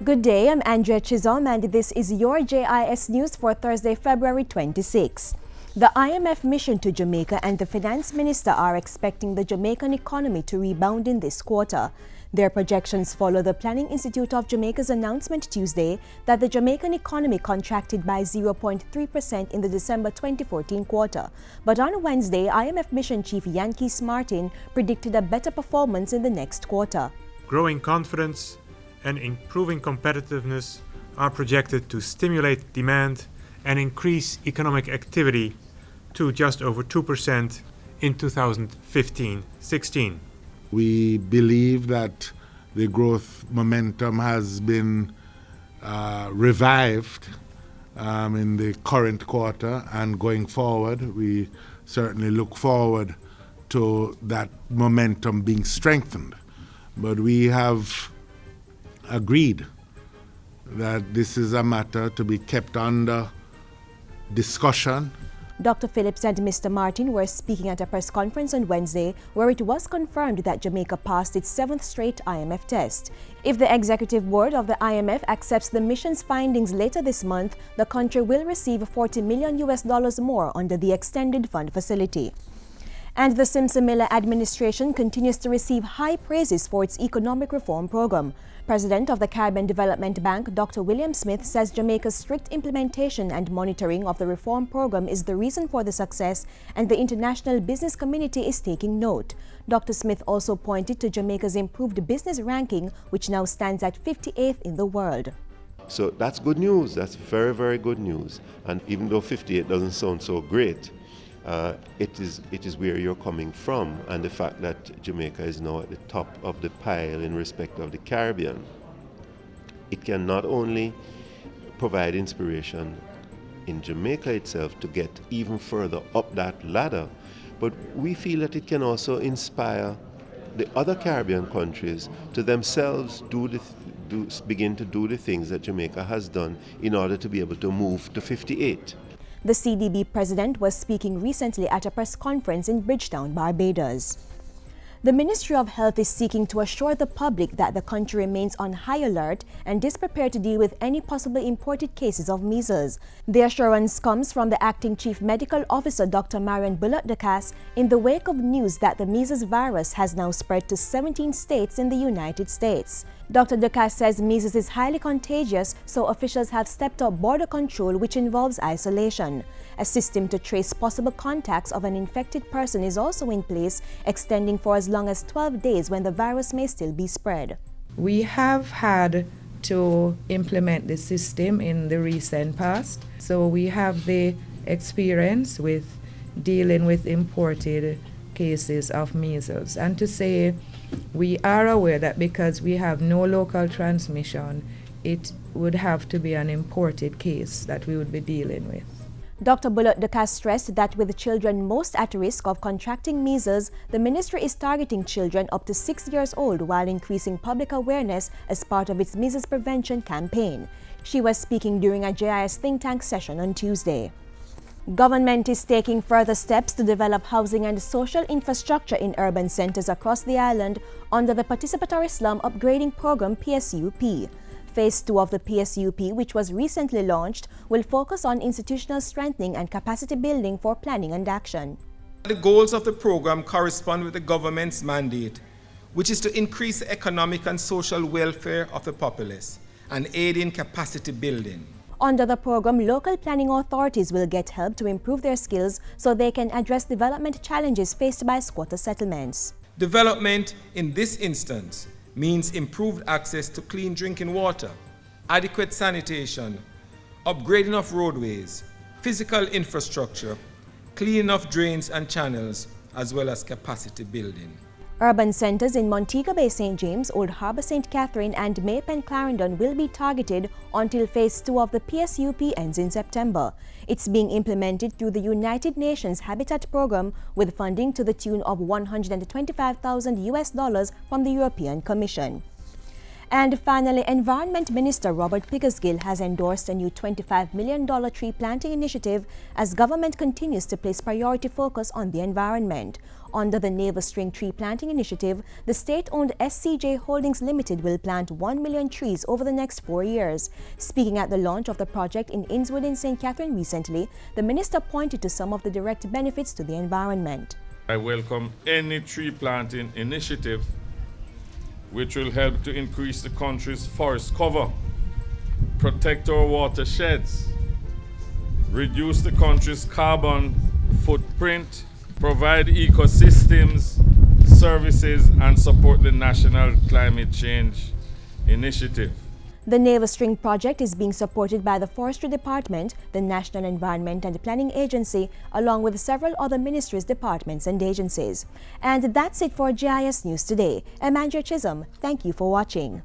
Good day, I'm Andrea Chisholm and this is your JIS News for Thursday, February 26. The IMF Mission to Jamaica and the Finance Minister are expecting the Jamaican economy to rebound in this quarter. Their projections follow the Planning Institute of Jamaica's announcement Tuesday that the Jamaican economy contracted by 0.3% in the December 2014 quarter. But on Wednesday, IMF Mission Chief Yankees Martin predicted a better performance in the next quarter. Growing confidence and improving competitiveness are projected to stimulate demand and increase economic activity to just over 2% in 2015-16. We believe that the growth momentum has been revived in the current quarter, and going forward, we certainly look forward to that momentum being strengthened. But we have agreed that this is a matter to be kept under discussion. Dr. Phillips and Mr. Martin were speaking at a press conference on Wednesday where it was confirmed that Jamaica passed its 7th straight IMF test. If the executive board of the IMF accepts the mission's findings later this month, the country will receive $40 million more under the extended fund facility. And the Simpson-Miller administration continues to receive high praises for its economic reform program. President of the Caribbean Development Bank, Dr. William Smith, says Jamaica's strict implementation and monitoring of the reform program is the reason for the success, and the international business community is taking note. Dr. Smith also pointed to Jamaica's improved business ranking, which now stands at 58th in the world. So that's good news. That's very, very good news. And even though 58 doesn't sound so great, it is where you're coming from, and the fact that Jamaica is now at the top of the pile in respect of the Caribbean, it can not only provide inspiration in Jamaica itself to get even further up that ladder, but we feel that it can also inspire the other Caribbean countries to themselves begin to do the things that Jamaica has done in order to be able to move to 58. The CDB president was speaking recently at a press conference in Bridgetown, Barbados. The Ministry of Health is seeking to assure the public that the country remains on high alert and is prepared to deal with any possibly imported cases of measles. The assurance comes from the acting chief medical officer, Dr. Marion Bullock-Ducasse, in the wake of news that the measles virus has now spread to 17 states in the United States. Dr. Ducasse says measles is highly contagious, so officials have stepped up border control, which involves isolation. A system to trace possible contacts of an infected person is also in place, extending for as long as 12 days when the virus may still be spread. We have had to implement the system in the recent past, so we have the experience with dealing with imported cases of measles. And to say we are aware that because we have no local transmission, it would have to be an imported case that we would be dealing with. Dr. Bullock-Ducasse stressed that with children most at risk of contracting measles, the ministry is targeting children up to 6 years old while increasing public awareness as part of its measles prevention campaign. She was speaking during a JIS think tank session on Tuesday. Government is taking further steps to develop housing and social infrastructure in urban centers across the island under the Participatory Slum Upgrading Program PSUP. Phase 2 of the PSUP, which was recently launched, will focus on institutional strengthening and capacity building for planning and action. The goals of the program correspond with the government's mandate, which is to increase the economic and social welfare of the populace and aid in capacity building. Under the program, local planning authorities will get help to improve their skills so they can address development challenges faced by squatter settlements. Development in this instance means improved access to clean drinking water, adequate sanitation, upgrading of roadways, physical infrastructure, cleaning of drains and channels, as well as capacity building. Urban centers in Montego Bay, St. James, Old Harbour, St. Catherine and May Pen Clarendon will be targeted until Phase 2 of the PSUP ends in September. It's being implemented through the United Nations Habitat Program with funding to the tune of $125,000 from the European Commission. And finally, Environment Minister Robert Pickersgill has endorsed a new $25 million tree planting initiative as government continues to place priority focus on the environment. Under the Navel String Tree Planting Initiative, the state-owned SCJ Holdings Limited will plant 1 million trees over the next 4 years. Speaking at the launch of the project in Innswood in St. Catherine recently, the minister pointed to some of the direct benefits to the environment. I welcome any tree planting initiative which will help to increase the country's forest cover, protect our watersheds, reduce the country's carbon footprint, provide ecosystems, services, and support the National Climate Change Initiative. The Navel String project is being supported by the Forestry Department, the National Environment and Planning Agency, along with several other ministries, departments, and agencies. And that's it for JIS News Today. I'm Andrea Chisholm. Thank you for watching.